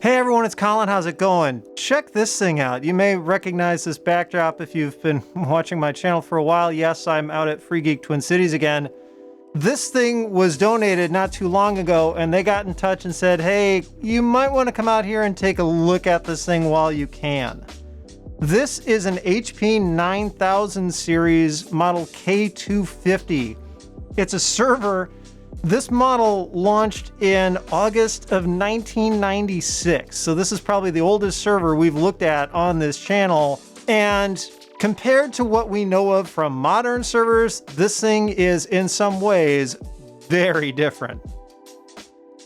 Hey everyone, it's Colin. How's it going? Check this thing out. You may recognize this backdrop if you've been watching my channel for a while. Yes, I'm out at Free Geek Twin Cities again. This thing was donated not too long ago, and they got in touch and said, hey, you might want to come out here and take a look at this thing while you can. This is an HP 9000 series model K250. It's a server. This model launched in August of 1996, so this is probably the oldest server we've looked at on this channel, and compared to what we know of from modern servers, this thing is in some ways very different.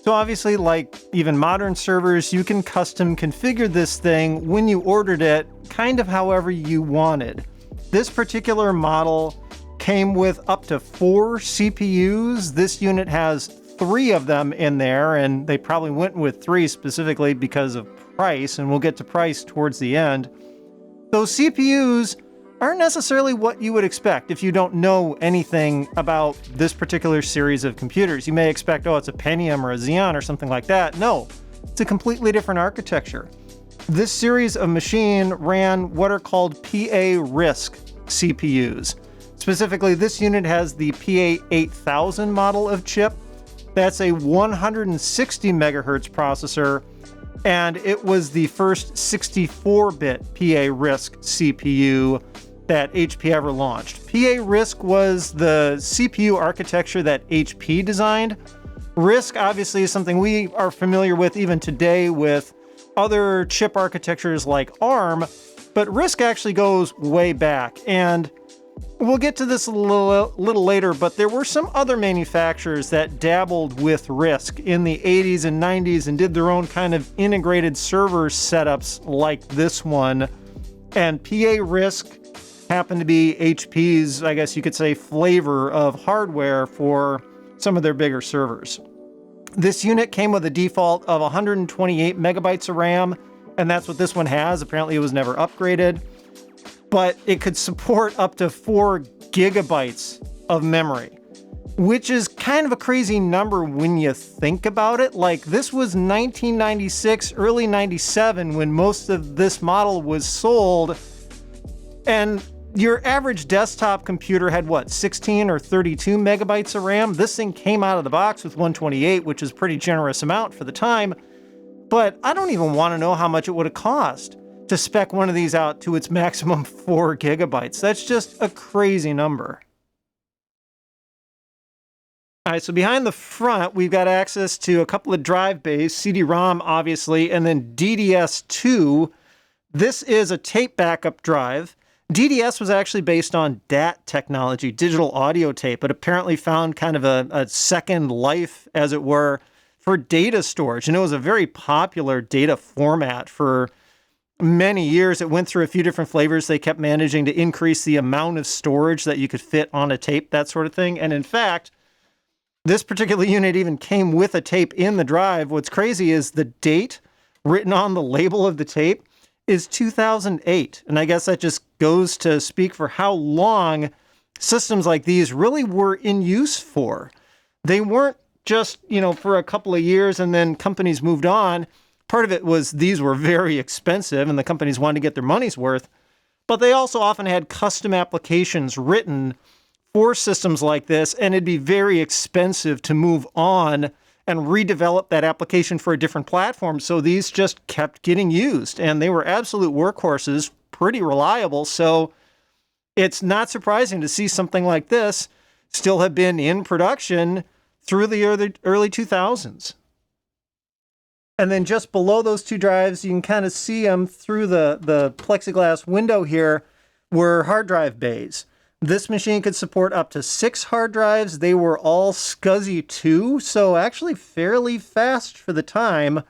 So obviously, like even modern servers, you can custom configure this thing when you ordered it, kind of however you wanted. This particular model came with up to 4 CPUs. This unit has 3 of them in there, and they probably went with 3 specifically because of price, and we'll get to price towards the end. Those CPUs aren't necessarily what you would expect if you don't know anything about this particular series of computers. You may expect, oh, it's a Pentium or a Xeon or something like that. No, it's a completely different architecture. This series of machine ran what are called PA-RISC CPUs. Specifically, this unit has the PA8000 model of chip. That's a 160 megahertz processor, and it was the first 64-bit PA-RISC CPU that HP ever launched. PA-RISC was the CPU architecture that HP designed. RISC obviously is something we are familiar with even today with other chip architectures like ARM, but RISC actually goes way back, and we'll get to this a little later, but there were some other manufacturers that dabbled with RISC in the 80s and 90s and did their own kind of integrated server setups like this one. And PA-RISC happened to be HP's, I guess you could say, flavor of hardware for some of their bigger servers. This unit came with a default of 128 megabytes of RAM, and that's what this one has. Apparently it was never upgraded. But it could support up to 4 gigabytes of memory, which is kind of a crazy number when you think about it. Like, this was 1996, early 97 when most of this model was sold, and your average desktop computer had what, 16 or 32 megabytes of RAM? This thing came out of the box with 128, which is a pretty generous amount for the time, but I don't even want to know how much it would have cost to spec one of these out to its maximum 4 gigabytes. That's just a crazy number. All right, so behind the front, we've got access to a couple of drive bays, CD-ROM obviously, and then DDS2. This is a tape backup drive. DDS was actually based on DAT technology, digital audio tape, but apparently found kind of a second life, as it were, for data storage. And it was a very popular data format for many years. It went through a few different flavors. They kept managing to increase the amount of storage that you could fit on a tape, that sort of thing. And in fact, this particular unit even came with a tape in the drive. What's crazy is the date written on the label of the tape is 2008. And I guess that just goes to speak for how long systems like these really were in use for. They weren't just, for a couple of years and then companies moved on. Part of it was these were very expensive and the companies wanted to get their money's worth, but they also often had custom applications written for systems like this, and it'd be very expensive to move on and redevelop that application for a different platform. So these just kept getting used, and they were absolute workhorses, pretty reliable. So it's not surprising to see something like this still have been in production through the early 2000s. And then just below those 2 drives, you can kind of see them through the plexiglass window here, were hard drive bays. This machine could support up to 6 hard drives. They were all SCSI 2, so actually fairly fast for the time.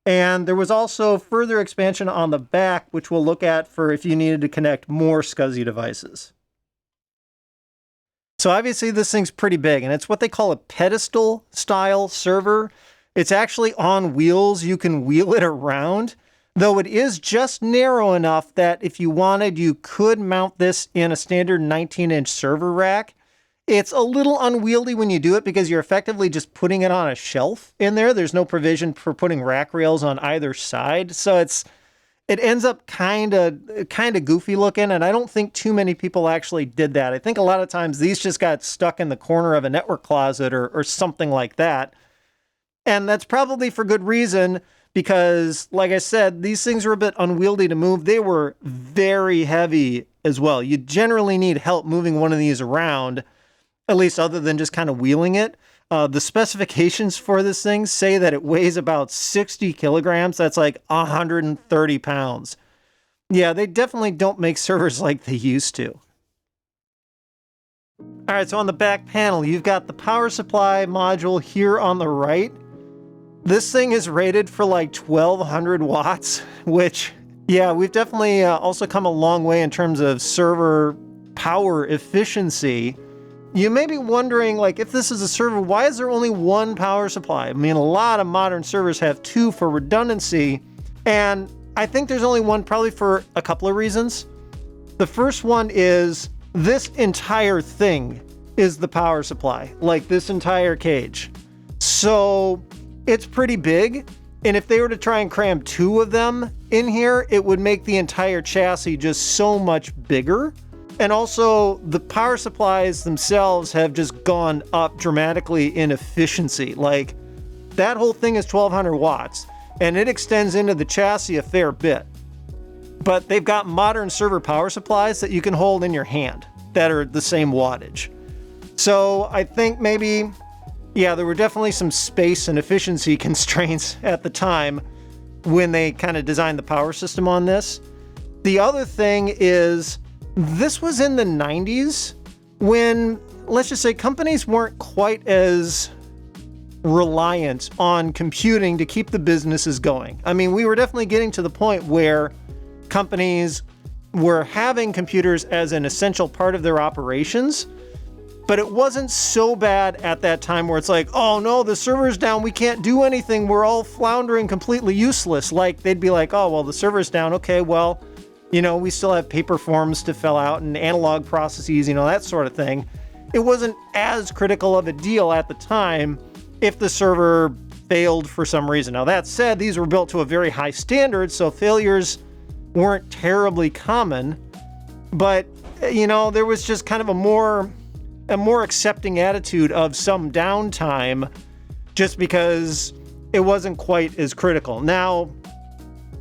And there was also further expansion on the back, which we'll look at for if you needed to connect more SCSI devices. So obviously this thing's pretty big, and it's what they call a pedestal-style server. It's actually on wheels. You can wheel it around, though it is just narrow enough that if you wanted, you could mount this in a standard 19-inch server rack. It's a little unwieldy when you do it because you're effectively just putting it on a shelf in there. There's no provision for putting rack rails on either side. So it ends up kind of goofy looking, and I don't think too many people actually did that. I think a lot of times these just got stuck in the corner of a network closet or something like that. And that's probably for good reason because, like I said, these things are a bit unwieldy to move. They were very heavy as well. You generally need help moving one of these around, at least other than just kind of wheeling it. The specifications for this thing say that it weighs about 60 kilograms. That's like 130 pounds. Yeah, they definitely don't make servers like they used to. All right, so on the back panel, you've got the power supply module here on the right. This thing is rated for like 1200 watts, which, yeah, we've definitely also come a long way in terms of server power efficiency. You may be wondering, like, if this is a server, why is there only one power supply? I mean, a lot of modern servers have two for redundancy, and I think there's only one probably for a couple of reasons. The first one is this entire thing is the power supply, like this entire cage. So it's pretty big, and if they were to try and cram two of them in here, it would make the entire chassis just so much bigger. And also, the power supplies themselves have just gone up dramatically in efficiency. Like, that whole thing is 1200 watts, and it extends into the chassis a fair bit. But they've got modern server power supplies that you can hold in your hand that are the same wattage. So I think maybe, yeah, there were definitely some space and efficiency constraints at the time when they kind of designed the power system on this. The other thing is, this was in the 90s when, let's just say, companies weren't quite as reliant on computing to keep the businesses going. I mean, we were definitely getting to the point where companies were having computers as an essential part of their operations, but it wasn't so bad at that time where it's like, oh no, the server's down, we can't do anything, we're all floundering, completely useless. Like, they'd be like, oh, well, the server's down, okay, well, you know, we still have paper forms to fill out and analog processes, you know, that sort of thing. It wasn't as critical of a deal at the time if the server failed for some reason. Now, that said, these were built to a very high standard, so failures weren't terribly common. But, you know, there was just kind of a more accepting attitude of some downtime just because it wasn't quite as critical. Now,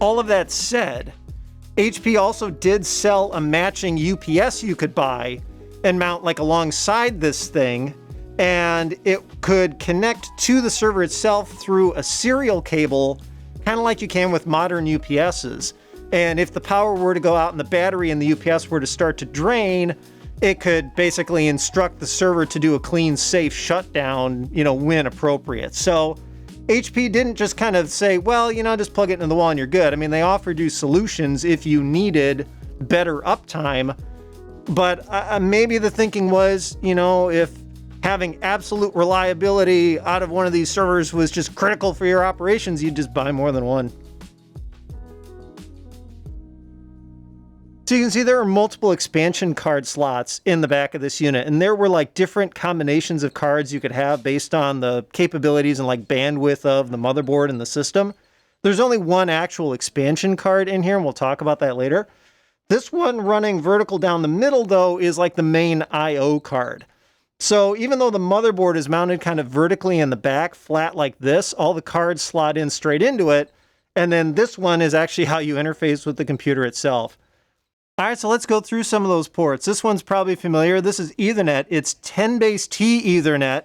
all of that said, HP also did sell a matching UPS you could buy and mount like alongside this thing, and it could connect to the server itself through a serial cable, kind of like you can with modern UPSs. And if the power were to go out and the battery in the UPS were to start to drain, it could basically instruct the server to do a clean, safe shutdown, you know, when appropriate. So HP didn't just kind of say, well, you know, just plug it into the wall and you're good. I mean, they offered you solutions if you needed better uptime. But maybe the thinking was, you know, if having absolute reliability out of one of these servers was just critical for your operations, you'd just buy more than one. So you can see there are multiple expansion card slots in the back of this unit, and there were like different combinations of cards you could have based on the capabilities and like bandwidth of the motherboard and the system. There's only one actual expansion card in here, and we'll talk about that later. This one running vertical down the middle, though, is like the main I/O card. So even though the motherboard is mounted kind of vertically in the back, flat like this, all the cards slot in straight into it, and then this one is actually how you interface with the computer itself. All right, so let's go through some of those ports. This one's probably familiar. This is Ethernet. It's 10BASE-T Ethernet,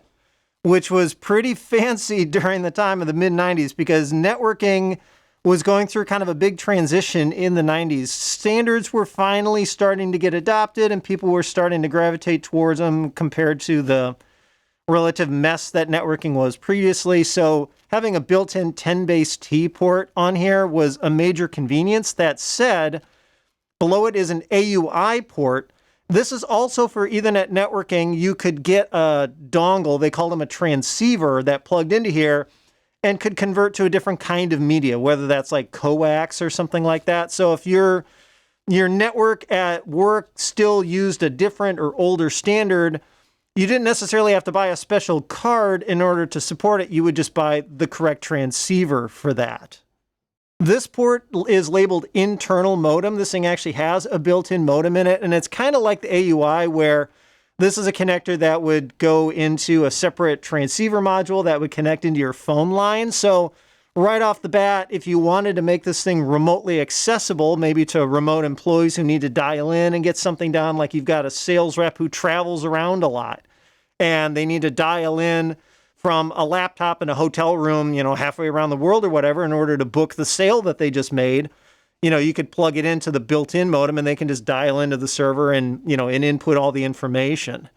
which was pretty fancy during the time of the mid-90s because networking was going through kind of a big transition in the 90s. Standards were finally starting to get adopted and people were starting to gravitate towards them compared to the relative mess that networking was previously. So having a built-in 10BASE-T port on here was a major convenience. That said, below it is an AUI port. This is also for Ethernet networking. You could get a dongle, they call them a transceiver, that plugged into here and could convert to a different kind of media, whether that's like coax or something like that. So if your network at work still used a different or older standard, You didn't necessarily have to buy a special card in order to support it. You would just buy the correct transceiver for that. This port is labeled internal modem. This thing actually has a built-in modem in it, and it's kind of like the AUI, where this is a connector that would go into a separate transceiver module that would connect into your phone line. So right off the bat, if you wanted to make this thing remotely accessible, maybe to remote employees who need to dial in and get something done, like you've got a sales rep who travels around a lot and they need to dial in from a laptop in a hotel room, halfway around the world or whatever, in order to book the sale that they just made, you could plug it into the built-in modem and they can just dial into the server and, and input all the information.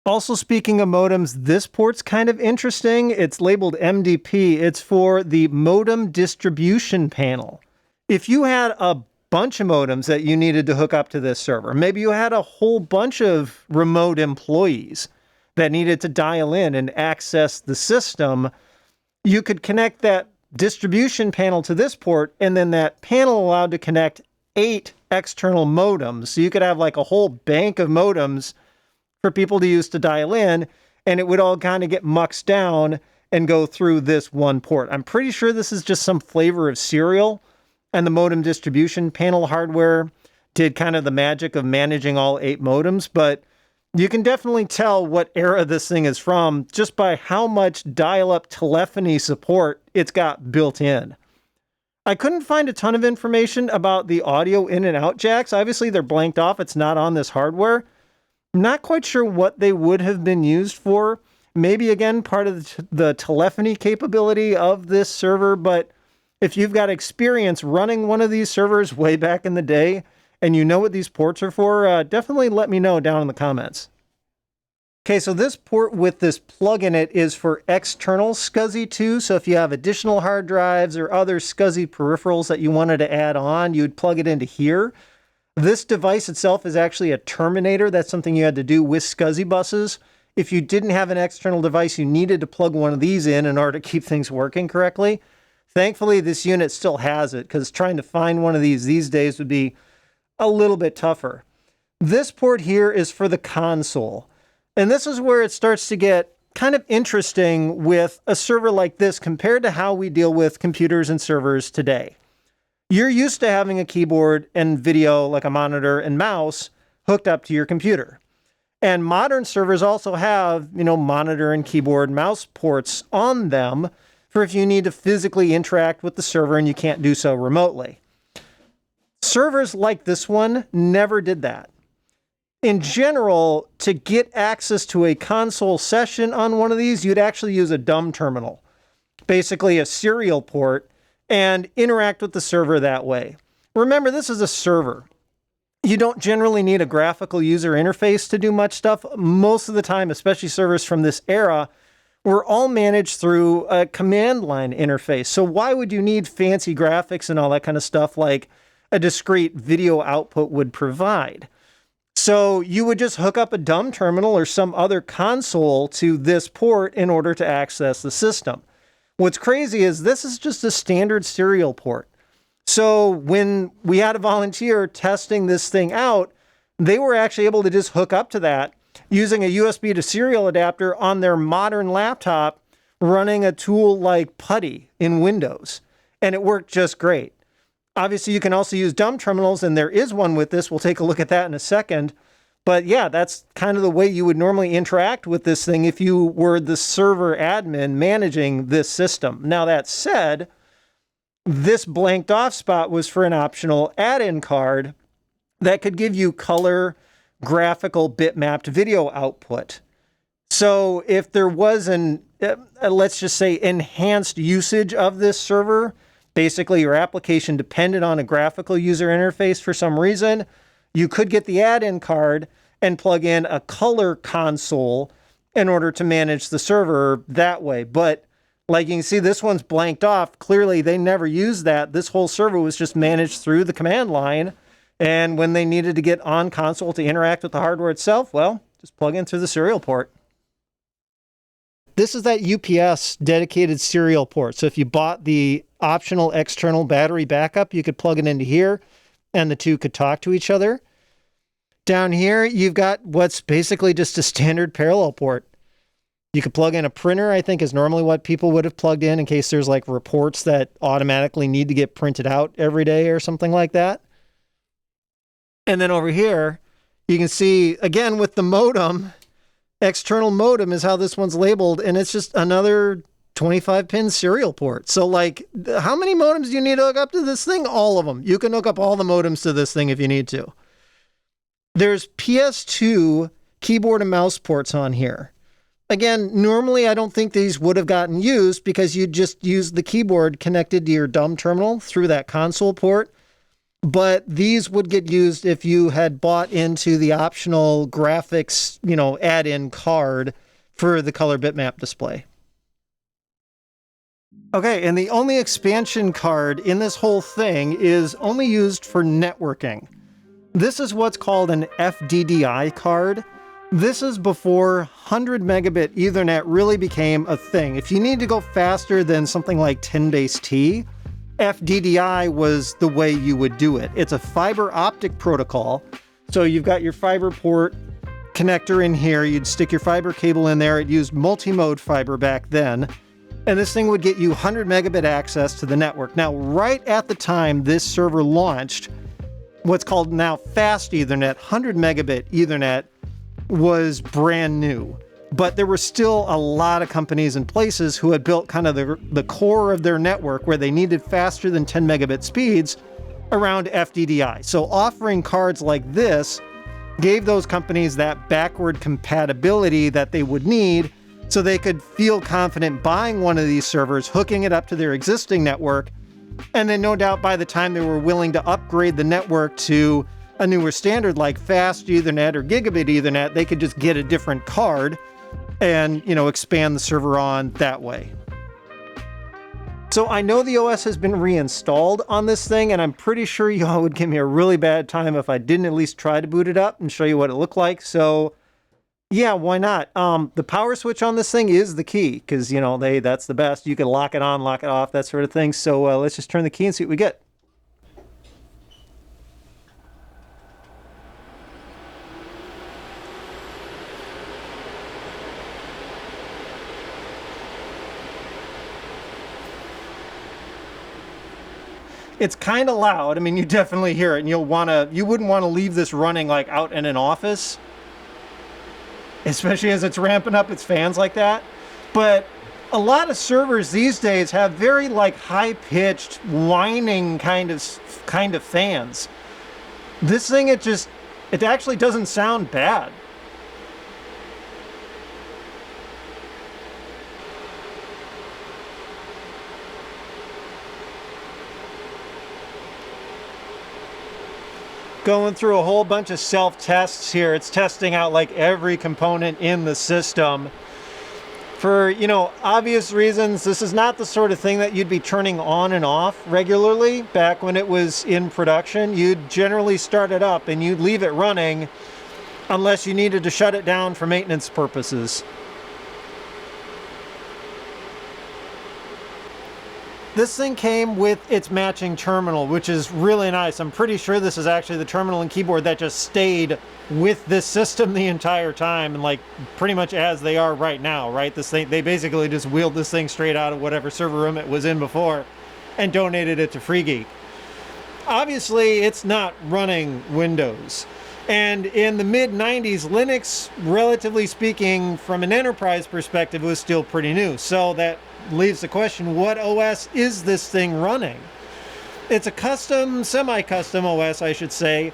Also, speaking of modems, this port's kind of interesting. It's labeled MDP. It's for the Modem Distribution panel. If you had a bunch of modems that you needed to hook up to this server, maybe you had a whole bunch of remote employees that needed to dial in and access the system, you could connect that distribution panel to this port, and then that panel allowed to connect 8 external modems. So you could have like a whole bank of modems for people to use to dial in, and it would all kind of get muxed down and go through this one port. I'm pretty sure this is just some flavor of cereal, and the modem distribution panel hardware did kind of the magic of managing all 8 modems, but you can definitely tell what era this thing is from just by how much dial-up telephony support it's got built in. I couldn't find a ton of information about the audio in and out jacks. Obviously, they're blanked off. It's not on this hardware. Not quite sure what they would have been used for. Maybe, again, part of the telephony capability of this server, but if you've got experience running one of these servers way back in the day, and you know what these ports are for, definitely let me know down in the comments. Okay, so this port with this plug in it is for external SCSI 2. So if you have additional hard drives or other SCSI peripherals that you wanted to add on, you'd plug it into here. This device itself is actually a terminator. That's something you had to do with SCSI buses. If you didn't have an external device, you needed to plug one of these in order to keep things working correctly. Thankfully, this unit still has it, because trying to find one of these days would be a little bit tougher. This port here is for the console. And this is where it starts to get kind of interesting with a server like this compared to how we deal with computers and servers today. You're used to having a keyboard and video, like a monitor and mouse, hooked up to your computer. And modern servers also have, monitor and keyboard mouse ports on them for if you need to physically interact with the server and you can't do so remotely. Servers like this one never did that. In general, to get access to a console session on one of these, you'd actually use a dumb terminal, basically a serial port, and interact with the server that way. Remember, this is a server. You don't generally need a graphical user interface to do much stuff. Most of the time, especially servers from this era, were all managed through a command line interface. So why would you need fancy graphics and all that kind of stuff like a discrete video output would provide? So you would just hook up a dumb terminal or some other console to this port in order to access the system. What's crazy is this is just a standard serial port. So when we had a volunteer testing this thing out, they were actually able to just hook up to that using a USB to serial adapter on their modern laptop, running a tool like Putty in Windows. And it worked just great. Obviously, you can also use dumb terminals, and there is one with this. We'll take a look at that in a second. But yeah, that's kind of the way you would normally interact with this thing if you were the server admin managing this system. Now, that said, this blanked off spot was for an optional add-in card that could give you color, graphical, bitmapped video output. So if there was let's just say, enhanced usage of this server, basically your application depended on a graphical user interface for some reason, you could get the add-in card and plug in a color console in order to manage the server that way. But like you can see, this one's blanked off. Clearly, they never used that. This whole server was just managed through the command line. And when they needed to get on console to interact with the hardware itself, well, just plug in through the serial port. This is that UPS dedicated serial port. So if you bought the optional external battery backup, you could plug it into here and the two could talk to each other. Down here, you've got what's basically just a standard parallel port. You could plug in a printer, I think is normally what people would have plugged in case there's like reports that automatically need to get printed out every day or something like that. And then over here, you can see, again, with the modem, external modem is how this one's labeled, and it's just another 25-pin serial port. So, like, how many modems do you need to hook up to this thing? All of them. You can hook up all the modems to this thing if you need to. There's PS2 keyboard and mouse ports on here. Again, normally I don't think these would have gotten used because you just use the keyboard connected to your dumb terminal through that console port. But these would get used if you had bought into the optional graphics, add-in card for the color bitmap display. Okay, and the only expansion card in this whole thing is only used for networking. This is what's called an Fddi card. This is before 100 megabit Ethernet really became a thing. If you need to go faster than something like 10 base T, Fddi was the way you would do it. It's a fiber optic protocol. So you've got your fiber port connector in here. You'd stick your fiber cable in there. It used multi-mode fiber back then. And this thing would get you 100 megabit access to the network. Now, right at the time this server launched, what's called now fast Ethernet, 100 megabit Ethernet, was brand new. But there were still a lot of companies and places who had built kind of the core of their network where they needed faster than 10 megabit speeds around Fddi. So offering cards like this gave those companies that backward compatibility that they would need so they could feel confident buying one of these servers, hooking it up to their existing network, and then no doubt by the time they were willing to upgrade the network to a newer standard like fast Ethernet or gigabit Ethernet, they could just get a different card and, expand the server on that way. So I know the OS has been reinstalled on this thing, and I'm pretty sure y'all would give me a really bad time if I didn't at least try to boot it up and show you what it looked like. So yeah, why not? The power switch on this thing is the key because, that's the best. You can lock it on, lock it off, that sort of thing. So let's just turn the key and see what we get. It's kind of loud. I mean, you definitely hear it, and you wouldn't want to leave this running like out in an office, especially as it's ramping up its fans like that. But a lot of servers these days have very like high-pitched, whining kind of fans. This thing, it actually doesn't sound bad. Going through a whole bunch of self-tests here. It's testing out like every component in the system. For, obvious reasons, this is not the sort of thing that you'd be turning on and off regularly. Back when it was in production, you'd generally start it up and you'd leave it running unless you needed to shut it down for maintenance purposes. This thing came with its matching terminal, which is really nice. I'm pretty sure this is actually the terminal and keyboard that just stayed with this system the entire time, and like pretty much as they are right now, right? This thing, they basically just wheeled this thing straight out of whatever server room it was in before and donated it to Fddi. Obviously, it's not running Windows. And in the mid-90s, Linux, relatively speaking, from an enterprise perspective, was still pretty new. So that leaves the question, what OS is this thing running? It's a custom, semi-custom OS, I should say,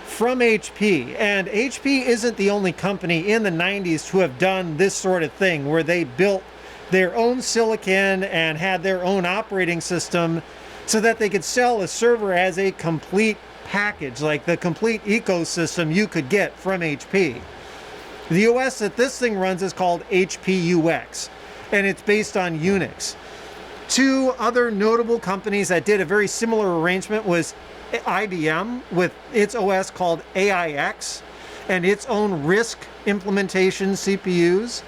from HP. And HP isn't the only company in the 90s to have done this sort of thing, where they built their own silicon and had their own operating system so that they could sell a server as a complete package, like the complete ecosystem you could get from HP. The OS that this thing runs is called HPUX, and it's based on Unix. Two other notable companies that did a very similar arrangement was IBM with its OS called AIX and its own RISC implementation CPUs.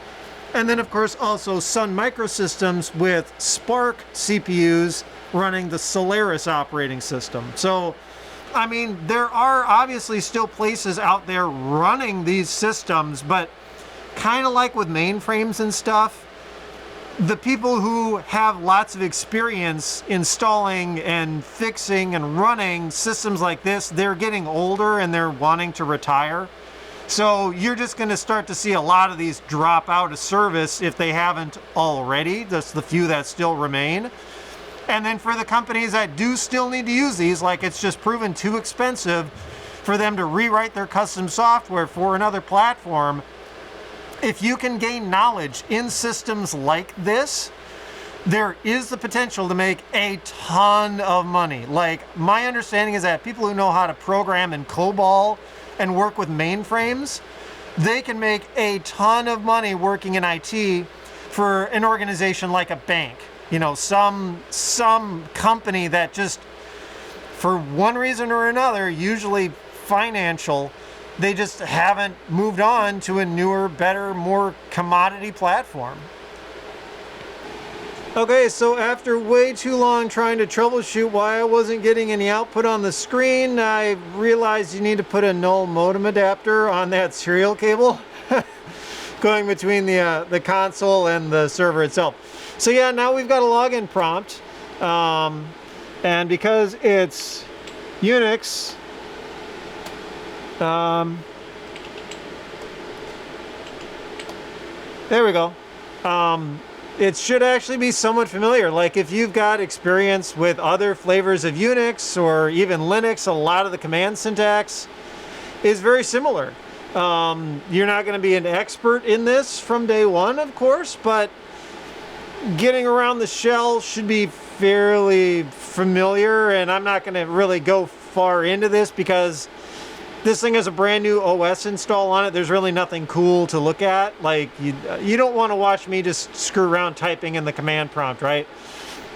And then, of course, also Sun Microsystems with SPARC CPUs running the Solaris operating system. So I mean, there are obviously still places out there running these systems, but kind of like with mainframes and stuff, the people who have lots of experience installing and fixing and running systems like this, they're getting older and they're wanting to retire. So you're just going to start to see a lot of these drop out of service if they haven't already. That's the few that still remain. And then for the companies that do still need to use these, like it's just proven too expensive for them to rewrite their custom software for another platform, if you can gain knowledge in systems like this, there is the potential to make a ton of money. Like, my understanding is that people who know how to program in COBOL and work with mainframes, they can make a ton of money working in IT for an organization like a bank. You know, some company that just, for one reason or another, usually financial, they just haven't moved on to a newer, better, more commodity platform. Okay, so after way too long trying to troubleshoot why I wasn't getting any output on the screen, I realized you need to put a null modem adapter on that serial cable going between the console and the server itself. So yeah, now we've got a login prompt, and because it's Unix, there we go. It should actually be somewhat familiar. Like if you've got experience with other flavors of Unix or even Linux, a lot of the command syntax is very similar. You're not going to be an expert in this from day one, of course, but getting around the shell should be fairly familiar, and I'm not going to really go far into this because this thing has a brand new OS install on it. There's really nothing cool to look at. Like, you don't want to watch me just screw around typing in the command prompt, right?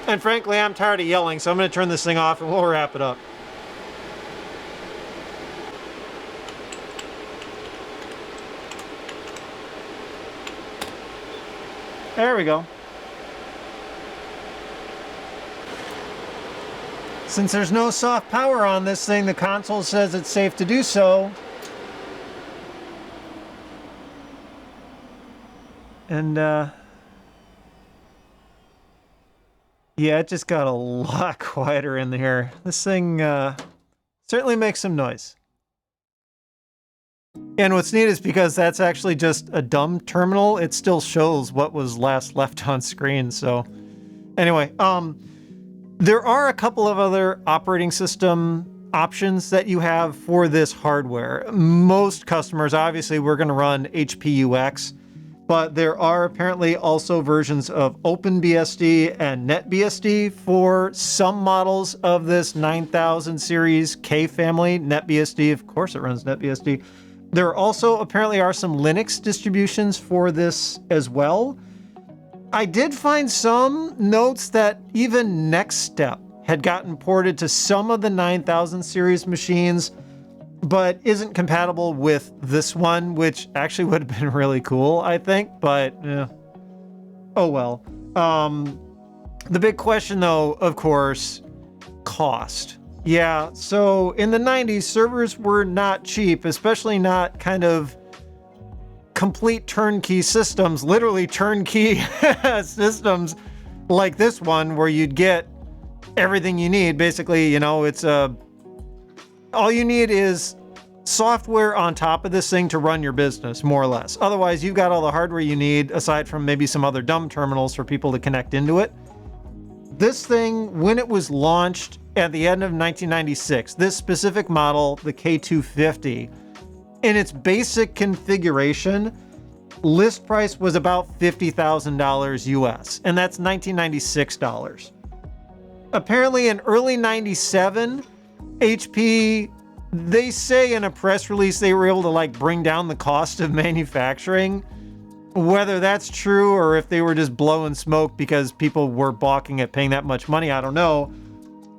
And frankly, I'm tired of yelling, so I'm going to turn this thing off and we'll wrap it up. There we go. Since there's no soft power on this thing, the console says it's safe to do so. And yeah, it just got a lot quieter in here. This thing certainly makes some noise. And what's neat is because that's actually just a dumb terminal, it still shows what was last left on screen. So anyway, there are a couple of other operating system options that you have for this hardware. Most customers, obviously, we're going to run HPUX, but there are apparently also versions of OpenBSD and NetBSD for some models of this 9000 series K family. NetBSD, of course, it runs NetBSD. There also apparently are some Linux distributions for this as well. I did find some notes that even NextStep had gotten ported to some of the 9000 series machines, but isn't compatible with this one, which actually would have been really cool, I think, but oh well. The big question though, of course, cost. Yeah, so in the 90s, servers were not cheap, especially not kind of complete turnkey systems, literally turnkey systems like this one where you'd get everything you need. Basically, you know, it's all you need is software on top of this thing to run your business, more or less. Otherwise, you've got all the hardware you need, aside from maybe some other dumb terminals for people to connect into it. This thing, when it was launched at the end of 1996, this specific model, the K250, in its basic configuration, list price was about $50,000 US, and that's 1996 dollars. Apparently in early 97, HP, they say in a press release they were able to like bring down the cost of manufacturing. Whether that's true or if they were just blowing smoke because people were balking at paying that much money, I don't know.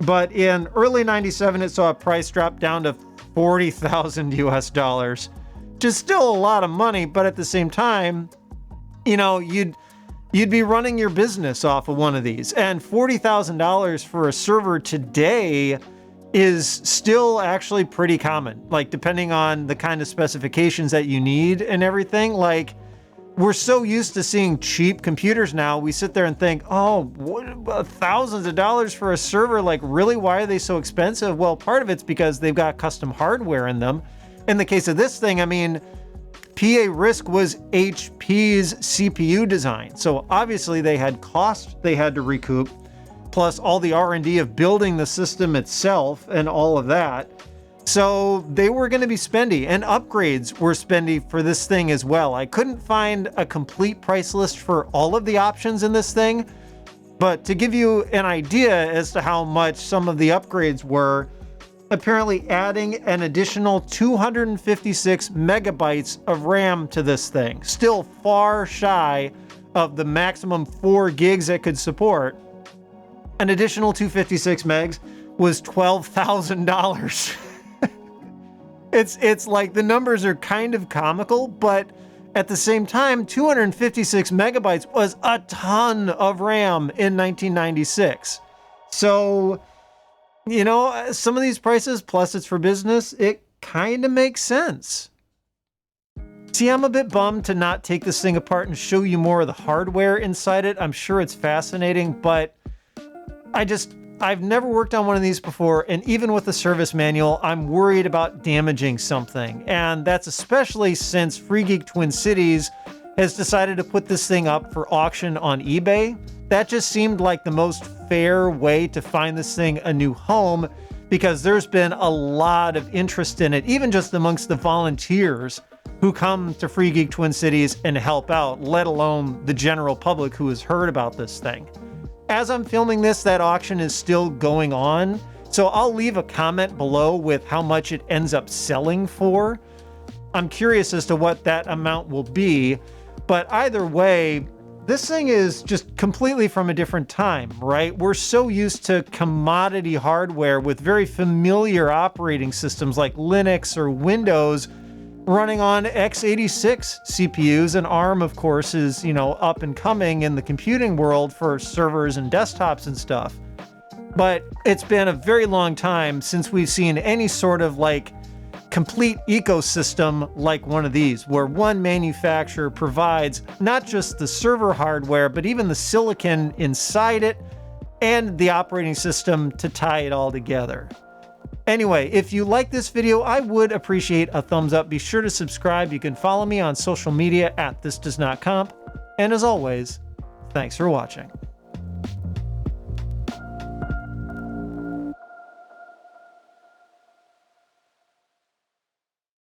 But in early 97, it saw a price drop down to 40,000 US dollars, which is still a lot of money, but at the same time, you know, you'd be running your business off of one of these. And $40,000 for a server today is still actually pretty common. Like, depending on the kind of specifications that you need and everything, like, we're so used to seeing cheap computers now, we sit there and think, oh, what, thousands of dollars for a server? Like, really, why are they so expensive? Well, part of it's because they've got custom hardware in them. In the case of this thing, I mean, PA Risk was HP's CPU design. So obviously they had cost they had to recoup, plus all the R&D of building the system itself and all of that. So they were going to be spendy, and upgrades were spendy for this thing as well. I couldn't find a complete price list for all of the options in this thing, but to give you an idea as to how much some of the upgrades were, apparently adding an additional 256 megabytes of RAM to this thing, still far shy of the maximum 4 gigs it could support. An additional 256 megs was $12,000. It's like the numbers are kind of comical, but at the same time, 256 megabytes was a ton of RAM in 1996. So, you know, some of these prices, plus it's for business, it kind of makes sense. See, I'm a bit bummed to not take this thing apart and show you more of the hardware inside it. I'm sure it's fascinating, but I've never worked on one of these before, and even with the service manual, I'm worried about damaging something. And that's especially since FreeGeek Twin Cities has decided to put this thing up for auction on eBay. That just seemed like the most fair way to find this thing a new home, because there's been a lot of interest in it, even just amongst the volunteers who come to FreeGeek Twin Cities and help out, let alone the general public who has heard about this thing. As I'm filming this, that auction is still going on, so I'll leave a comment below with how much it ends up selling for. I'm curious as to what that amount will be, but either way, this thing is just completely from a different time, right? We're so used to commodity hardware with very familiar operating systems like Linux or Windows running on x86 CPUs, and ARM, of course, is, you know, up and coming in the computing world for servers and desktops and stuff. But it's been a very long time since we've seen any sort of like complete ecosystem like one of these, where one manufacturer provides not just the server hardware, but even the silicon inside it and the operating system to tie it all together. Anyway, if you like this video, I would appreciate a thumbs up. Be sure to subscribe. You can follow me on social media at thisdoesnotcomp. And as always, thanks for watching.